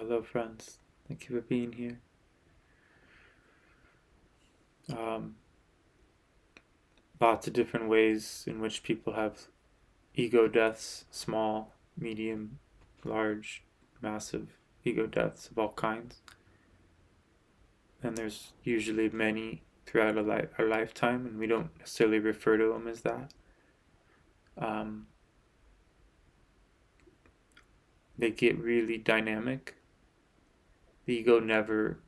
Hello, friends. Thank you for being here. Um, Lots of different ways in which people have ego deaths: small, medium, large, massive ego deaths of all kinds. And there's usually many throughout our lifetime, and we don't necessarily refer to them as that. Um, they get really dynamic. The ego never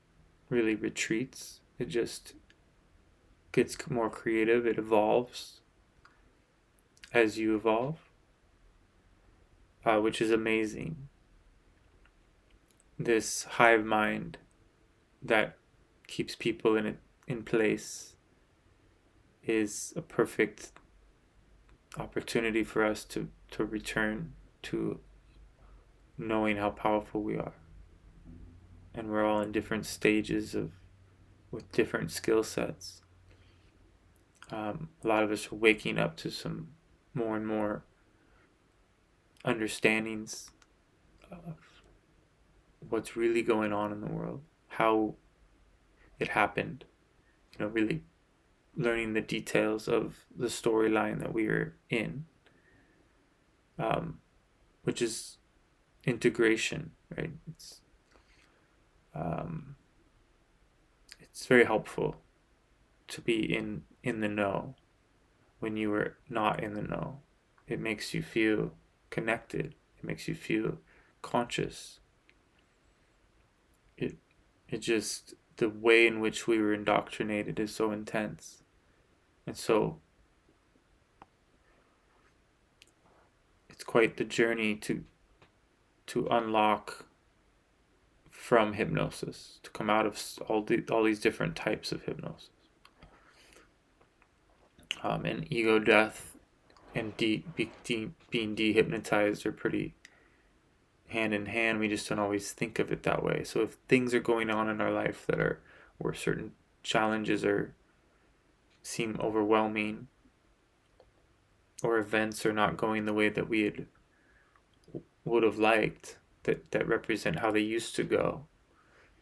really retreats, it just gets more creative, it evolves as you evolve, which is amazing. This hive mind that keeps people in place is a perfect opportunity for us to return to knowing how powerful we are. And we're all in different stages of with different skill sets. A lot of us are waking up to some more and more understandings of what's really going on in the world, how it happened, really learning the details of the storyline that we are in, um, which is integration, right? Um, it's very helpful to be in the know when you are not in the know. It makes you feel connected. It makes you feel conscious. It it just the way in which we were indoctrinated is so intense, and so it's quite the journey to unlock from hypnosis, to come out of all these different types of hypnosis. And ego death and being dehypnotized are pretty hand in hand. We just don't always think of it that way. So if things are going on in our life that are where certain challenges are seem overwhelming, or events are not going the way that would have liked, that represent how they used to go,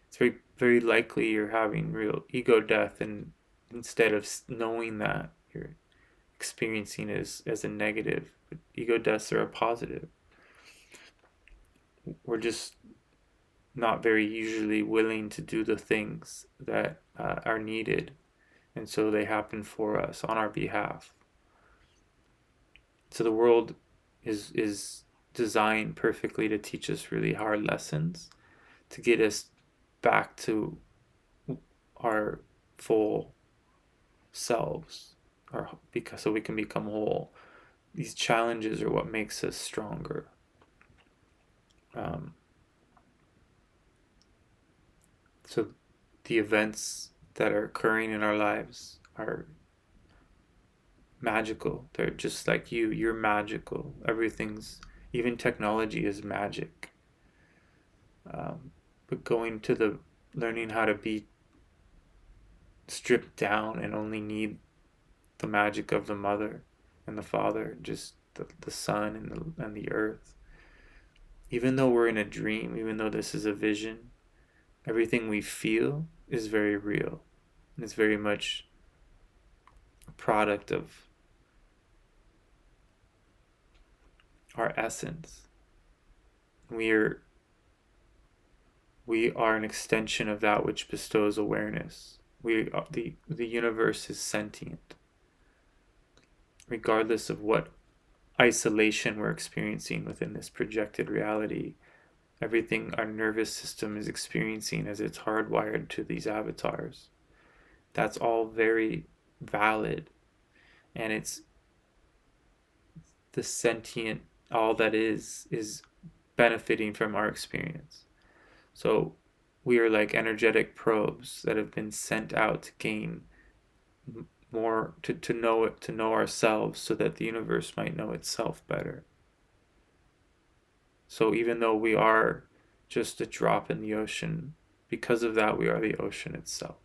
it's very likely you're having real ego death, and instead of knowing that, you're experiencing it as a negative. But ego deaths are a positive. We're just not very usually willing to do the things that are needed, and so they happen for us on our behalf. So the world is designed perfectly to teach us really hard lessons, to get us back to our full selves, because so we can become whole. These challenges are what makes us stronger. Um, so the events that are occurring in our lives are magical. They're just like you. You're magical. Everything's, even technology is magic. But going to the learning how to be stripped down and only need the magic of the mother and the father, just the sun and the earth. Even though we're in a dream, even though this is a vision, everything we feel is very real. And it's very much a product of our essence. We are we are an extension of that which bestows awareness. The universe is sentient, regardless of what isolation we're experiencing within this projected reality. Everything our nervous system is experiencing as it's hardwired to these avatars, that's all very valid, and it's the sentient, all that is benefiting from our experience. So we are like energetic probes that have been sent out to gain more, to know it, to know ourselves, so that the universe might know itself better. So even though we are just a drop in the ocean, because of that we are the ocean itself.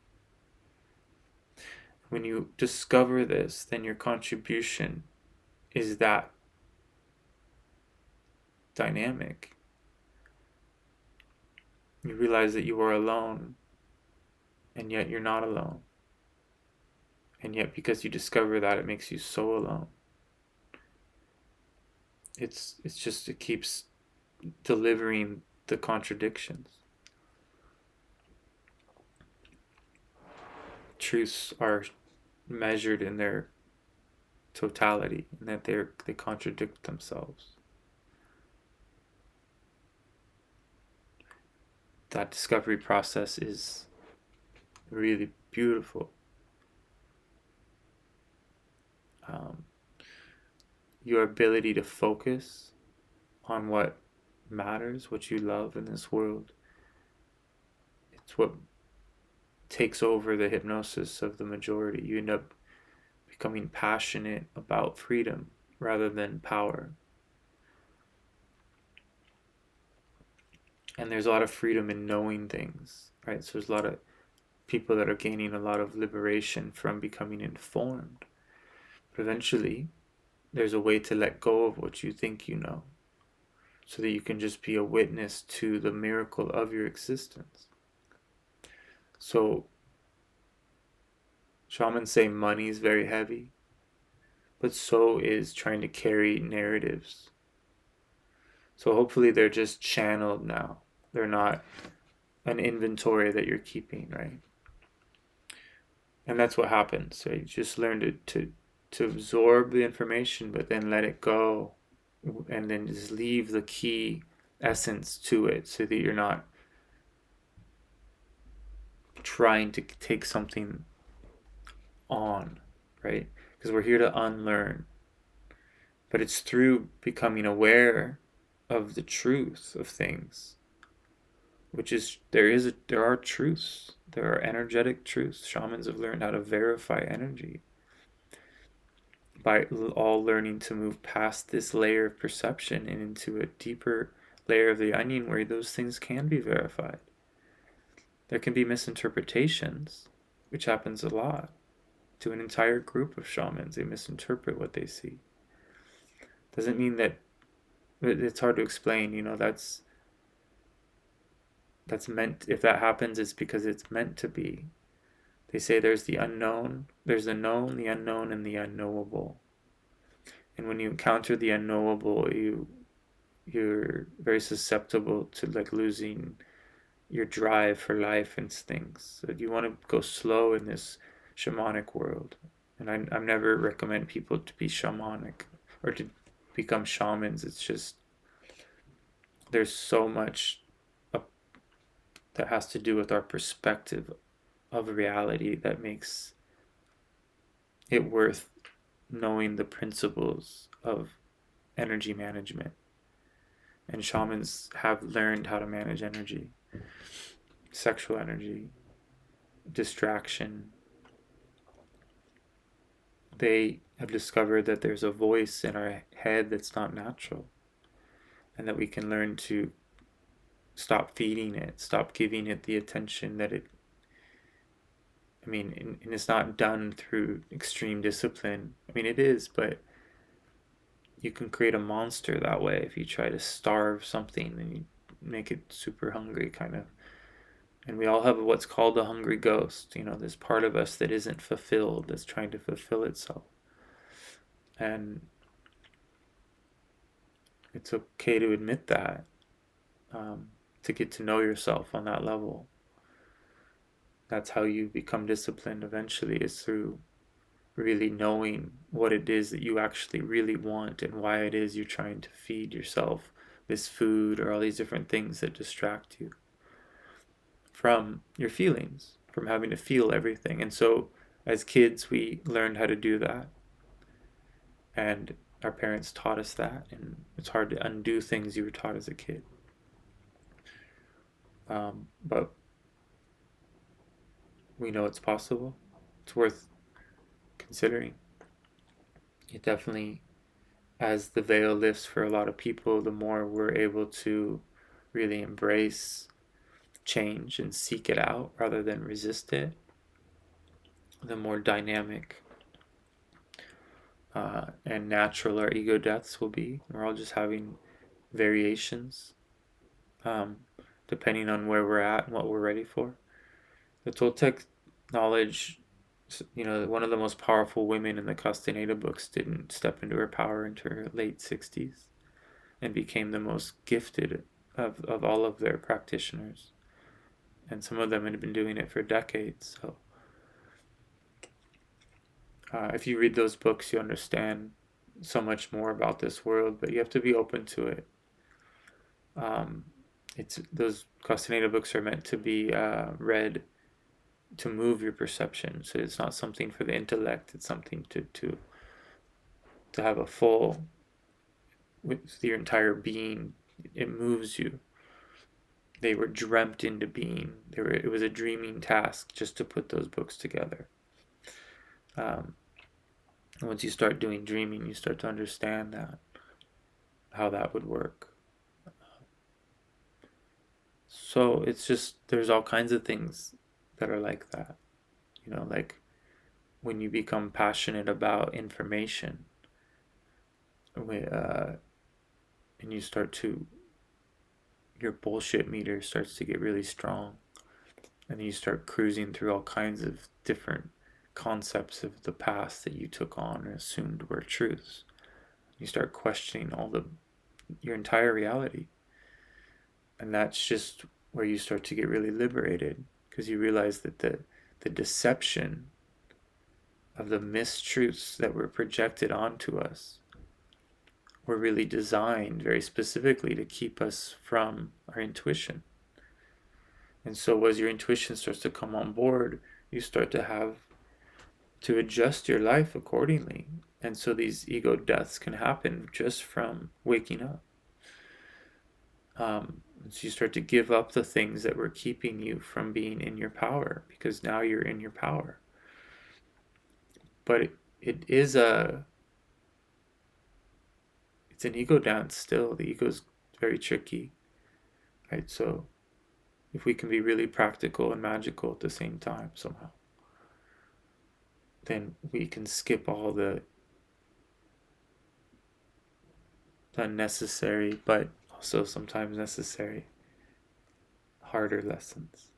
When you discover this, then your contribution is that dynamic. You realize that you are alone, and yet you're not alone. And yet, because you discover that, it makes you so alone. It's just, it keeps delivering the contradictions. Truths are measured in their totality, and that they contradict themselves. That discovery process is really beautiful. Um, your ability to focus on what matters, what you love in this world, it's what takes over the hypnosis of the majority. You end up becoming passionate about freedom rather than power. And there's a lot of freedom in knowing things, right? So there's a lot of people that are gaining a lot of liberation from becoming informed. But eventually, there's a way to let go of what you think you know so that you can just be a witness to the miracle of your existence. So, shamans say money is very heavy, but so is trying to carry narratives. So, hopefully, they're just channeled now. They're not an inventory that you're keeping, right? And that's what happens, right? You just learn to absorb the information, but then let it go, and then just leave the key essence to it so that you're not trying to take something on, right? Because we're here to unlearn. But it's through becoming aware of the truth of things, which is there are truths. There are energetic truths. Shamans have learned how to verify energy by all learning to move past this layer of perception and into a deeper layer of the onion where those things can be verified. There can be misinterpretations, which happens a lot to an entire group of shamans. They misinterpret what they see. Doesn't mean that it's hard to explain. That's meant. If that happens, it's because it's meant to be. They say there's the unknown, there's the known, the unknown, and the unknowable. And when you encounter the unknowable, you're very susceptible to like losing your drive for life and things. So you want to go slow in this shamanic world. And I never recommend people to be shamanic or to become shamans. It's just there's so much that has to do with our perspective of reality that makes it worth knowing the principles of energy management. And shamans have learned how to manage energy, sexual energy, distraction. They have discovered that there's a voice in our head that's not natural, and that we can learn to stop feeding it, stop giving it the attention that it. I mean, and it's not done through extreme discipline. I mean, it is, but you can create a monster that way if you try to starve something and you make it super hungry, kind of. And we all have what's called a hungry ghost, this part of us that isn't fulfilled, that's trying to fulfill itself. And it's okay to admit that, to get to know yourself on that level. That's how you become disciplined eventually, is through really knowing what it is that you actually really want and why it is you're trying to feed yourself this food or all these different things that distract you from your feelings, from having to feel everything. And so as kids, we learned how to do that. And our parents taught us that. And it's hard to undo things you were taught as a kid. But we know it's possible. It's worth considering. It definitely, as the veil lifts for a lot of people, the more we're able to really embrace change and seek it out rather than resist it, the more dynamic and natural our ego deaths will be. We're all just having variations. depending on where we're at and what we're ready for. The Toltec knowledge, one of the most powerful women in the Castaneda books didn't step into her power into her late 60s and became the most gifted of all of their practitioners. And some of them had been doing it for decades. So if you read those books, you understand so much more about this world, but you have to be open to it. It's those Castaneda books are meant to be read to move your perception. So it's not something for the intellect. It's something to have a full with your entire being. It moves you. They were dreamt into being. It was a dreaming task just to put those books together. Once you start doing dreaming, you start to understand how that would work. So it's just, there's all kinds of things that are like that. Like when you become passionate about information, and you start to, your bullshit meter starts to get really strong, and you start cruising through all kinds of different concepts of the past that you took on and assumed were truths. You start questioning your entire reality. And that's just where you start to get really liberated, because you realize that the deception of the mistruths that were projected onto us were really designed very specifically to keep us from our intuition. And so as your intuition starts to come on board, you start to have to adjust your life accordingly. And so these ego deaths can happen just from waking up. So you start to give up the things that were keeping you from being in your power, because now you're in your power. But it's an ego dance still. The ego's very tricky, right? So if we can be really practical and magical at the same time somehow, then we can skip all the unnecessary, but also sometimes necessary, harder lessons.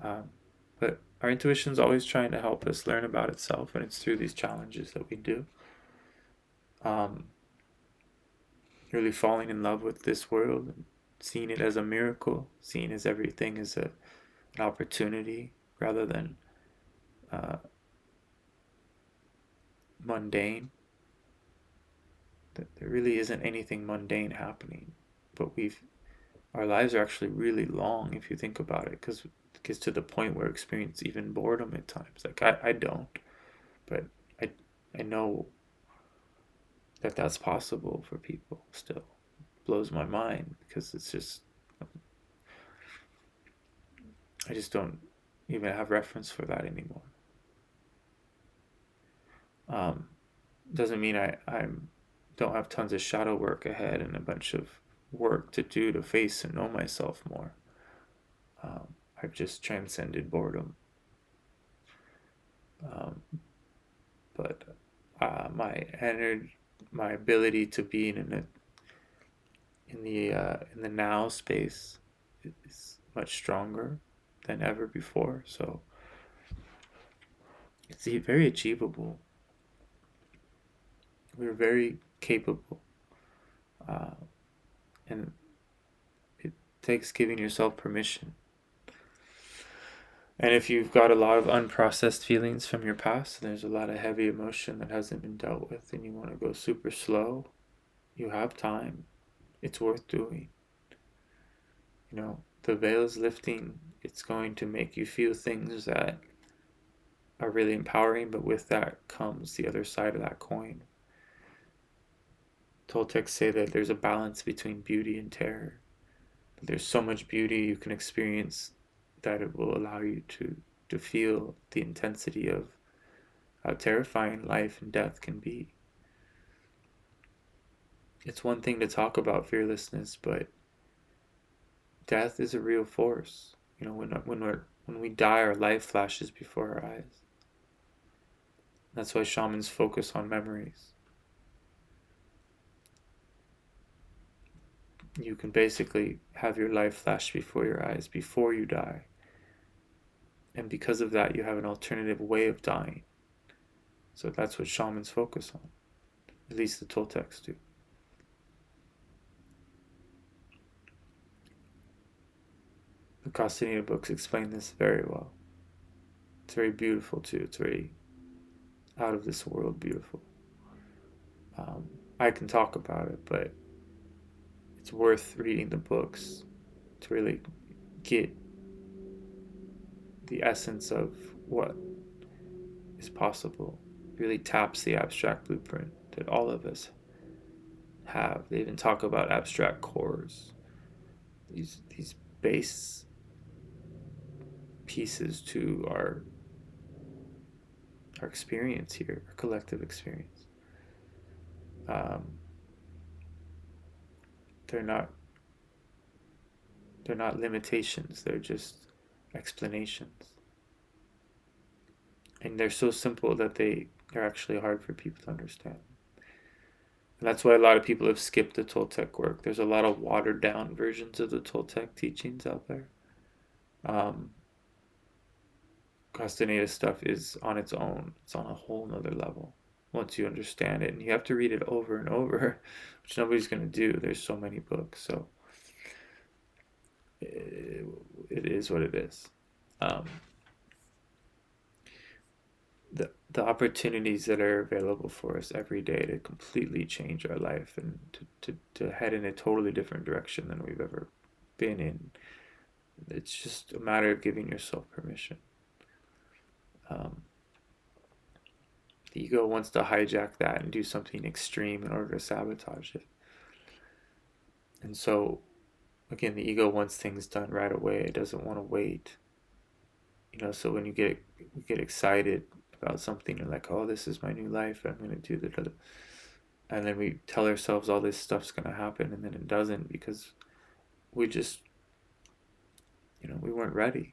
But our intuition's always trying to help us learn about itself, and it's through these challenges that we do. Really falling in love with this world, and seeing it as a miracle, seeing as everything as an opportunity rather than mundane. That there really isn't anything mundane happening, but our lives are actually really long if you think about it, because it gets to the point where we experience even boredom at times. Like I don't, but I know that that's possible for people still. It blows my mind, because it's just, I just don't even have reference for that anymore. Doesn't mean I don't have tons of shadow work ahead and a bunch of work to do to face and know myself more. I've just transcended boredom. But my energy, my ability to be in the now space is much stronger than ever before. So it's very achievable. We're very capable, and it takes giving yourself permission. And if you've got a lot of unprocessed feelings from your past, and there's a lot of heavy emotion that hasn't been dealt with, and you want to go super slow, you have time. It's worth doing. The veil is lifting. It's going to make you feel things that are really empowering, but with that comes the other side of that coin. Toltecs say that there's a balance between beauty and terror. There's so much beauty you can experience that it will allow you to feel the intensity of how terrifying life and death can be. It's one thing to talk about fearlessness, but death is a real force. When we die, our life flashes before our eyes. That's why shamans focus on memories. you can basically have your life flash before your eyes before you die. And because of that, you have an alternative way of dying. So that's what shamans focus on. At least the Toltecs do. The Castaneda books explain this very well. It's very beautiful too. It's very out of this world beautiful. I can talk about it, but it's worth reading the books to really get the essence of what is possible. It really taps the abstract blueprint that all of us have. They even talk about abstract cores, these base pieces to our experience here, our collective experience. They're not limitations. They're just explanations, and they're so simple that they're actually hard for people to understand. And that's why a lot of people have skipped the Toltec work. There's a lot of watered down versions of the Toltec teachings out there. Castaneda stuff is on its own. It's on a whole nother level once you understand it, and you have to read it over and over, which nobody's going to do. There's so many books, so it is what it is. The opportunities that are available for us every day to completely change our life and to head in a totally different direction than we've ever been in. It's just a matter of giving yourself permission. The ego wants to hijack that and do something extreme in order to sabotage it. And so, again, the ego wants things done right away. It doesn't want to wait. So when you get excited about something, you're like, oh, this is my new life. I'm going to do the. And then we tell ourselves all this stuff's going to happen, and then it doesn't because we just, we weren't ready.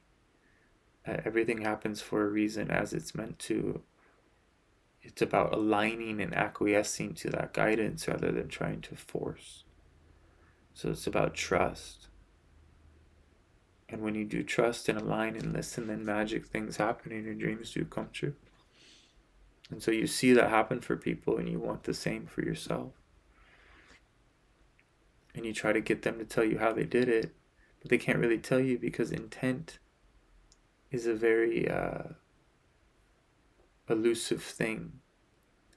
Everything happens for a reason as it's meant to. It's about aligning and acquiescing to that guidance rather than trying to force. So it's about trust. And when you do trust and align and listen, then magic things happen and your dreams do come true. And so you see that happen for people and you want the same for yourself. And you try to get them to tell you how they did it, but they can't really tell you because intent is a very elusive thing.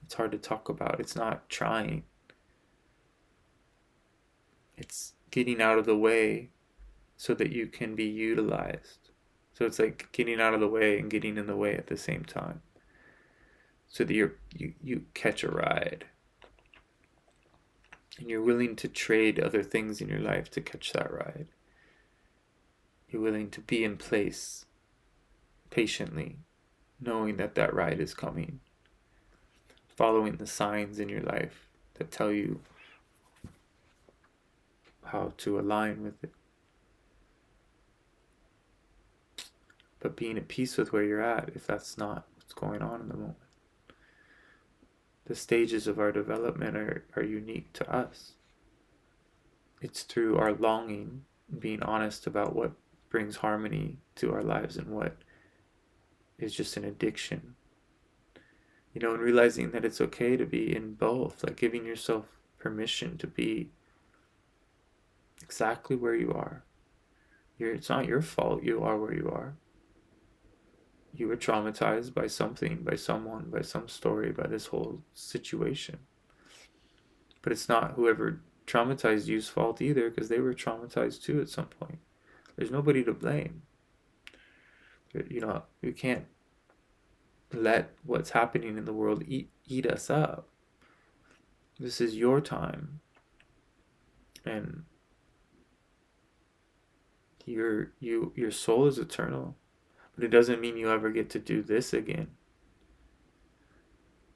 It's hard to talk about. It's not trying. It's getting out of the way so that you can be utilized. So it's like getting out of the way and getting in the way at the same time. So that you catch a ride. And you're willing to trade other things in your life to catch that ride. You're willing to be in place patiently, knowing that that ride is coming. Following the signs in your life that tell you how to align with it. But being at peace with where you're at, if that's not what's going on in the moment. The stages of our development are unique to us. It's through our longing, being honest about what brings harmony to our lives and what is just an addiction. And realizing that it's okay to be in both, like giving yourself permission to be exactly where you are. It's not your fault you are where you are. You were traumatized by something, by someone, by some story, by this whole situation. But it's not whoever traumatized you's fault either, because they were traumatized too at some point. There's nobody to blame. You can't let what's happening in the world eat us up. This is your time. And your soul is eternal. But it doesn't mean you ever get to do this again.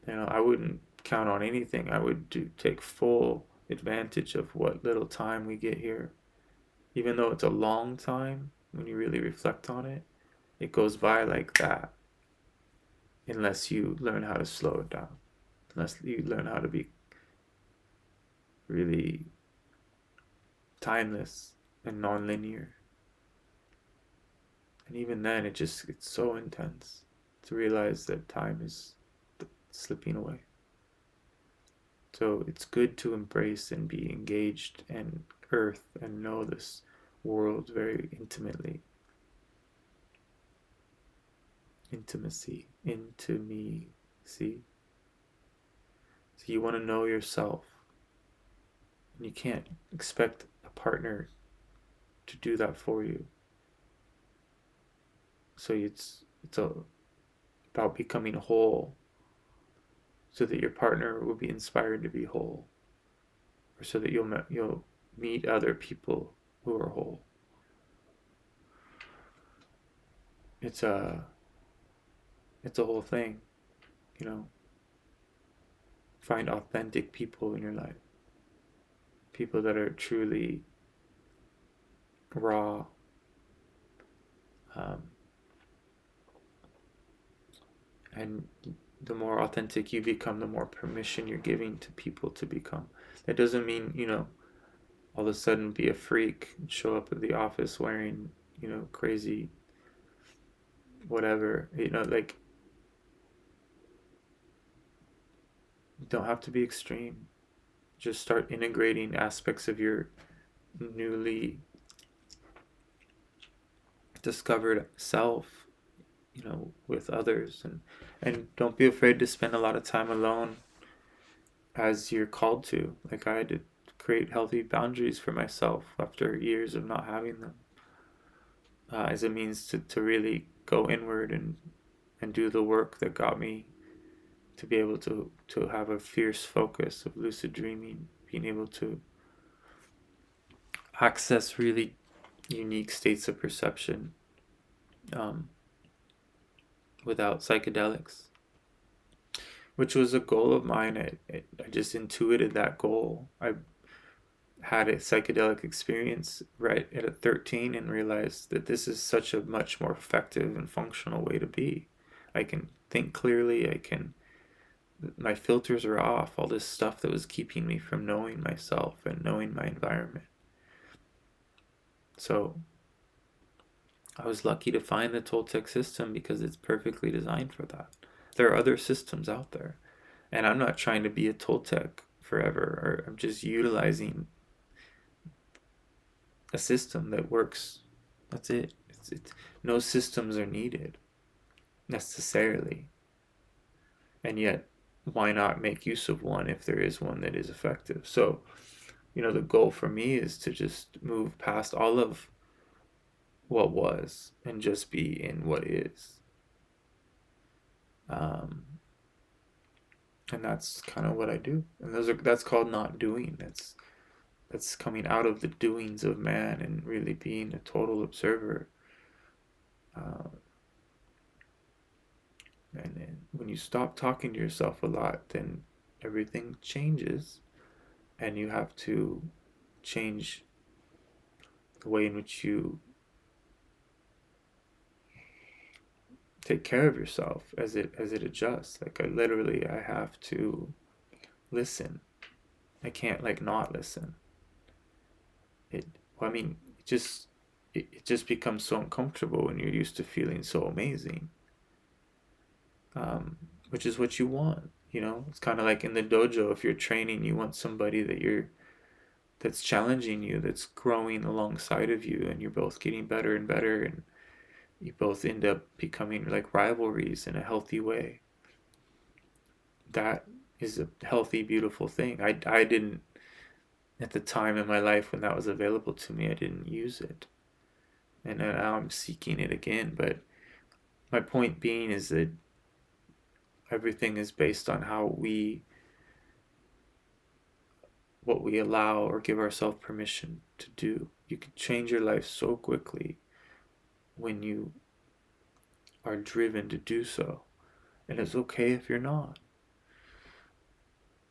I wouldn't count on anything. I would take full advantage of what little time we get here. Even though it's a long time, when you really reflect on it, it goes by like that. Unless you learn how to slow it down. Unless you learn how to be really timeless and non-linear. And even then, it's so intense to realize that time is slipping away. So it's good to embrace and be engaged and earth and know this world very intimately. Intimacy, into me, see? So you want to know yourself, and you can't expect a partner to do that for you. So it's about becoming whole, so that your partner will be inspired to be whole, or so that you'll meet other people who are whole. It's a it's a whole thing, you know. Find authentic people in your life, people that are truly raw. Um, and the more authentic you become, the more permission you're giving to people to become. That doesn't mean, all of a sudden be a freak and show up at the office wearing, crazy whatever. Like, you don't have to be extreme. Just start integrating aspects of your newly discovered self, with others, and don't be afraid to spend a lot of time alone as you're called to. Like I had to create healthy boundaries for myself after years of not having them, as a means to really go inward and do the work that got me to be able to have a fierce focus of lucid dreaming, being able to access really unique states of perception, um, without psychedelics, which was a goal of mine. I just intuited that goal. I had a psychedelic experience right at 13 and realized that this is such a much more effective and functional way to be. I can think clearly, my filters are off, all this stuff that was keeping me from knowing myself and knowing my environment. So I was lucky to find the Toltec system because it's perfectly designed for that. There are other systems out there, and I'm not trying to be a Toltec forever, or I'm just utilizing a system that works. That's it. No systems are needed necessarily, and yet why not make use of one if there is one that is effective? So, the goal for me is to just move past all of what was and just be in what is. Um, and that's kind of what I do. And that's called not doing. That's coming out of the doings of man and really being a total observer. Uh, and then when you stop talking to yourself a lot, then everything changes, and you have to change the way in which you take care of yourself as it adjusts. Like I have to listen. I can't like not listen. It well, I mean, it just becomes so uncomfortable when you're used to feeling so amazing, which is what you want. It's kind of like in the dojo. If you're training, you want somebody that's challenging you, that's growing alongside of you, and you're both getting better and better, and you both end up becoming like rivalries in a healthy way. That is a healthy, beautiful thing. I didn't, at the time in my life when that was available to me, I didn't use it. And now I'm seeking it again. But my point being is that everything is based on what we allow or give ourselves permission to do. You can change your life so quickly when you are driven to do so. And it's okay if you're not.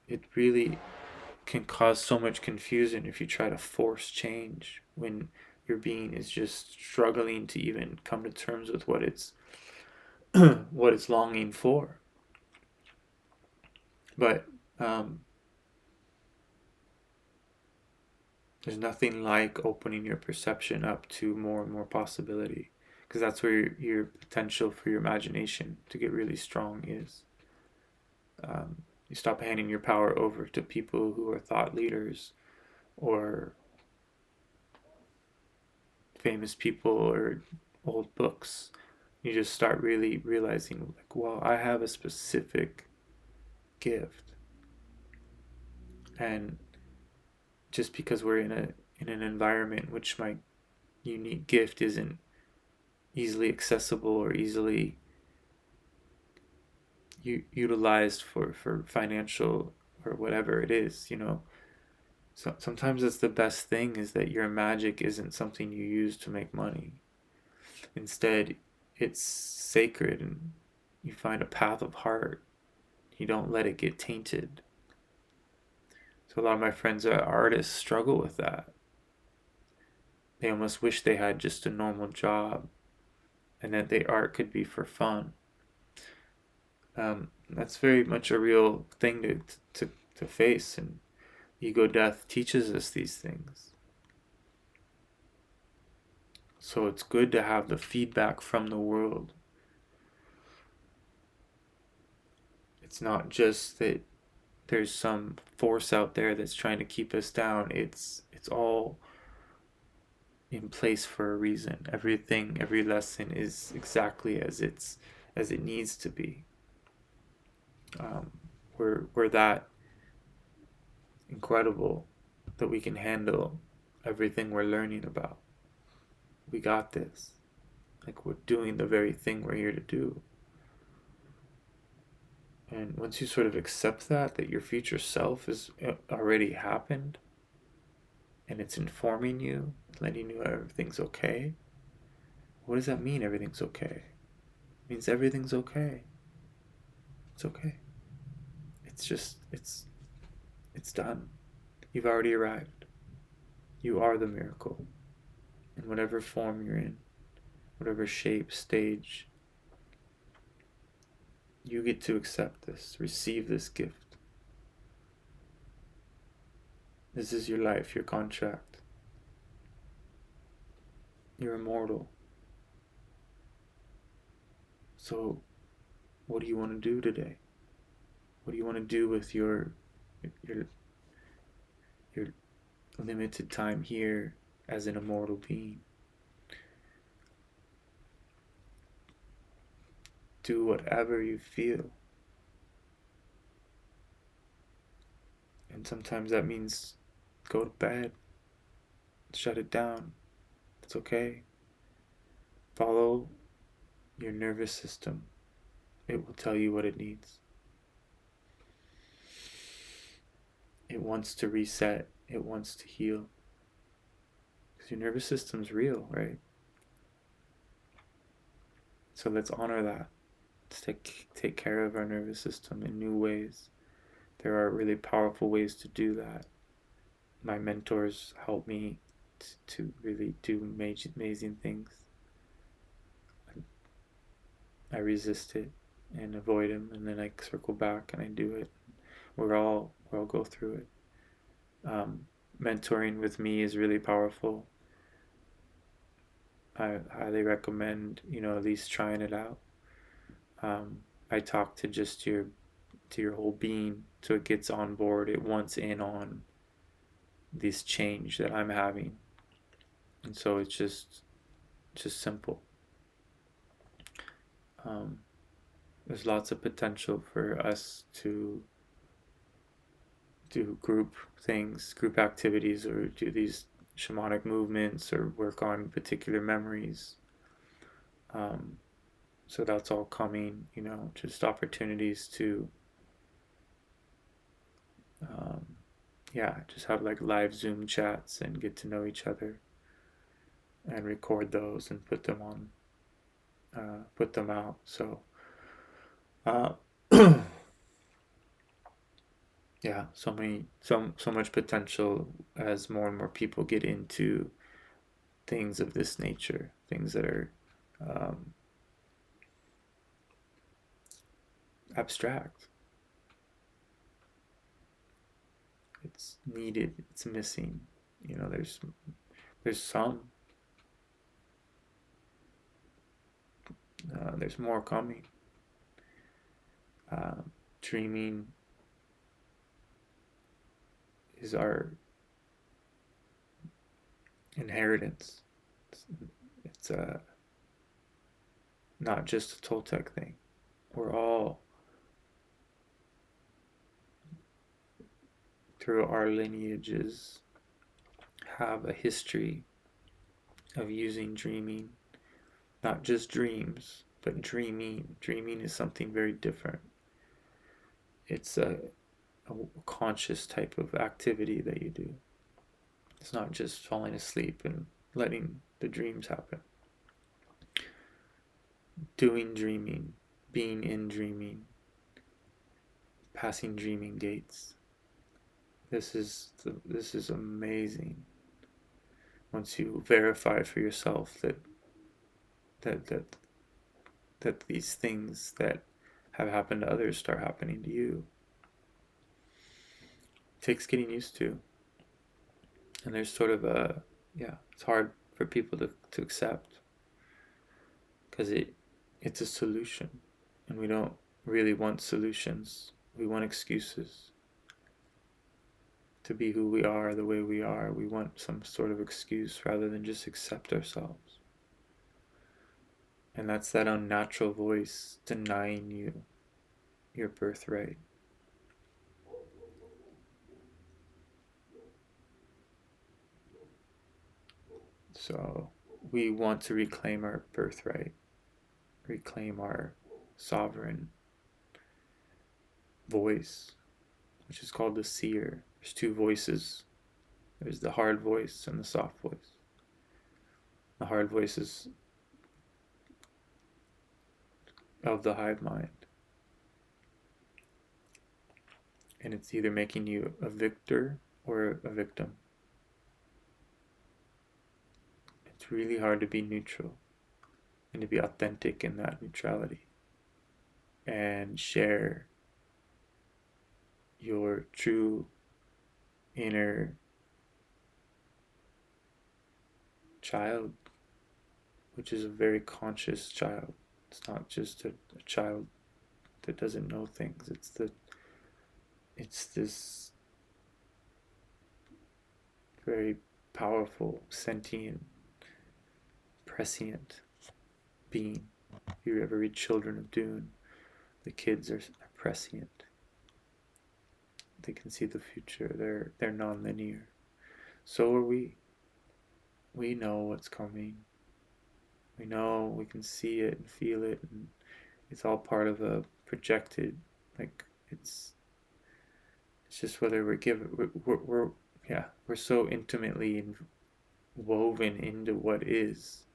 It really can cause so much confusion if you try to force change when your being is just struggling to even come to terms with what it's what it's longing for. But There's nothing like opening your perception up to more and more possibility, because that's where your potential for your imagination to get really strong is. You stop handing your power over to people who are thought leaders or famous people or old books. You just start really realizing, like, well, I have a specific gift, and just because we're in an environment in which my unique gift isn't easily accessible or easily utilized for financial or whatever it is, So sometimes it's the best thing is that your magic isn't something you use to make money. Instead, it's sacred and you find a path of heart. You don't let it get tainted. So a lot of my friends that are artists struggle with that. They almost wish they had just a normal job and that their art could be for fun. That's very much a real thing to face, and ego death teaches us these things. So it's good to have the feedback from the world. It's not just that there's some force out there that's trying to keep us down. It's all in place for a reason. Everything, every lesson is exactly as it needs to be. We're that incredible that we can handle everything we're learning about. We got this. Like, we're doing the very thing we're here to do. And once you sort of accept that your future self has already happened and it's informing you, letting you know everything's okay, what does that mean, everything's okay? It means everything's okay. It's okay. It's just, it's done. You've already arrived. You are the miracle. In whatever form you're in, whatever shape, stage, you get to accept this, receive this gift. This is your life, your contract. You're immortal. So, what do you want to do today? What do you want to do with your your limited time here as an immortal being? Do whatever you feel. And sometimes that means go to bed, shut it down. It's okay. Follow your nervous system. It will tell you what it needs. It wants to reset. It wants to heal. Because your nervous system's real, right? So let's honor that. Let's take care of our nervous system in new ways. There are really powerful ways to do that. My mentors help me to really do amazing things. I resist it and avoid them, and then I circle back and I do it. We all go through it. Mentoring with me is really powerful. I highly recommend, at least trying it out. I talk to just your whole being, so it gets on board. It wants in on this change that I'm having, and so it's just simple. There's lots of potential for us to do group things, group activities, or do these shamanic movements, or work on particular memories. So that's all coming, just opportunities to, just have like live Zoom chats and get to know each other and record those and put them out. So, uh, yeah, so much potential as more and more people get into things of this nature, things that are abstract. It's needed, it's missing. there's some. There's more coming. Dreaming is our inheritance. It's not just a Toltec thing. We're all, through our lineages, have a history of using dreaming. Not just dreams, but dreaming. Dreaming is something very different. It's a conscious type of activity that you do. It's not just falling asleep and letting the dreams happen. Doing dreaming, being in dreaming, passing dreaming gates. This is amazing. Once you verify for yourself that these things that have happened to others start happening to you, it takes getting used to. And there's sort of it's hard for people to accept, because it's a solution, and we don't really want solutions. We want excuses to be who we are, the way we are. We want some sort of excuse rather than just accept ourselves. And that's that unnatural voice denying you your birthright. So we want to reclaim our birthright, reclaim our sovereign voice, which is called the seer. There's two voices. There's the hard voice and the soft voice. The hard voice is of the hive mind. And it's either making you a victor or a victim. It's really hard to be neutral and to be authentic in that neutrality and share your true inner child, which is a very conscious child. It's not just a child that doesn't know things. It's this very powerful, sentient, prescient being. If you ever read Children of Dune, the kids are prescient. They can see the future. They're non-linear. So are we. We know what's coming. We know, we can see it and feel it, and it's all part of a projected, like, it's just whether we're so intimately woven into what is.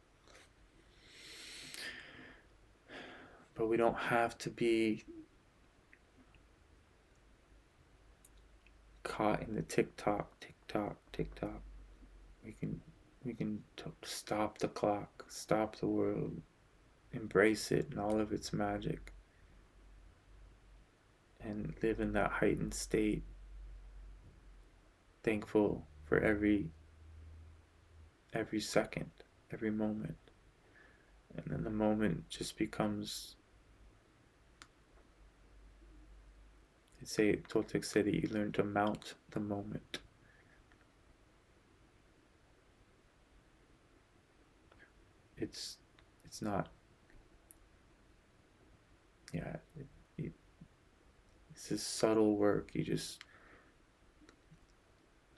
But we don't have to be caught in the tick-tock. We can stop the clock, stop the world, embrace it and all of its magic, and live in that heightened state, thankful for every second, every moment. And then the moment just becomes, Toltec say that you learn to mount the moment. It's not, this is subtle work. You just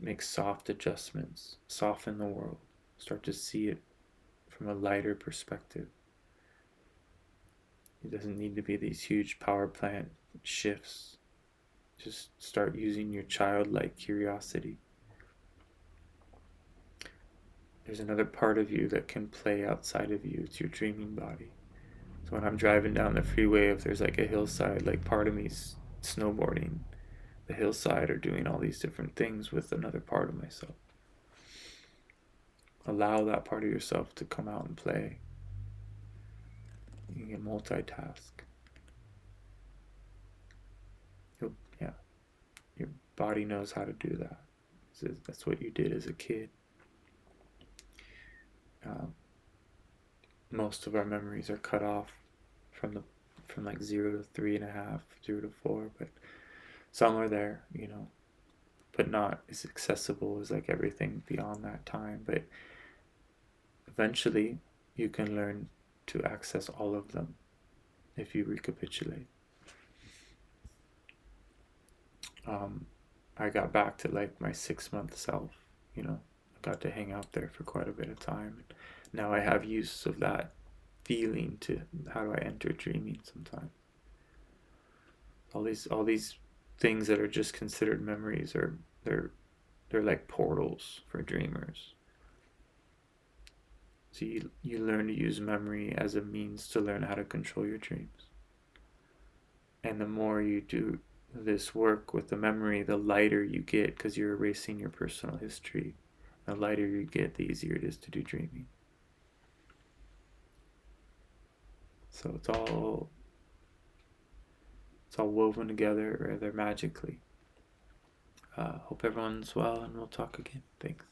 make soft adjustments, soften the world, start to see it from a lighter perspective. It doesn't need to be these huge power plant shifts. Just start using your childlike curiosity. There's another part of you that can play outside of you. It's your dreaming body. So when I'm driving down the freeway, if there's like a hillside, like part of me's snowboarding the hillside or doing all these different things with another part of myself. Allow that part of yourself to come out and play. You can multitask. Your body knows how to do that. That's what you did as a kid. Um, most of our memories are cut off from the from like 0 to 3.5, 0 to 4, but some are there, but not as accessible as like everything beyond that time. But eventually, you can learn to access all of them if you recapitulate. Um, I got back to like my 6 month self, I got to hang out there for quite a bit of time. Now I have use of that feeling to how do I enter dreaming sometimes. All these things that are just considered memories are they're like portals for dreamers. So you learn to use memory as a means to learn how to control your dreams. And the more you do this work with the memory, the lighter you get because you're erasing your personal history. The lighter you get, the easier it is to do dreaming. So it's all woven together rather magically. Hope everyone's well, and we'll talk again. Thanks.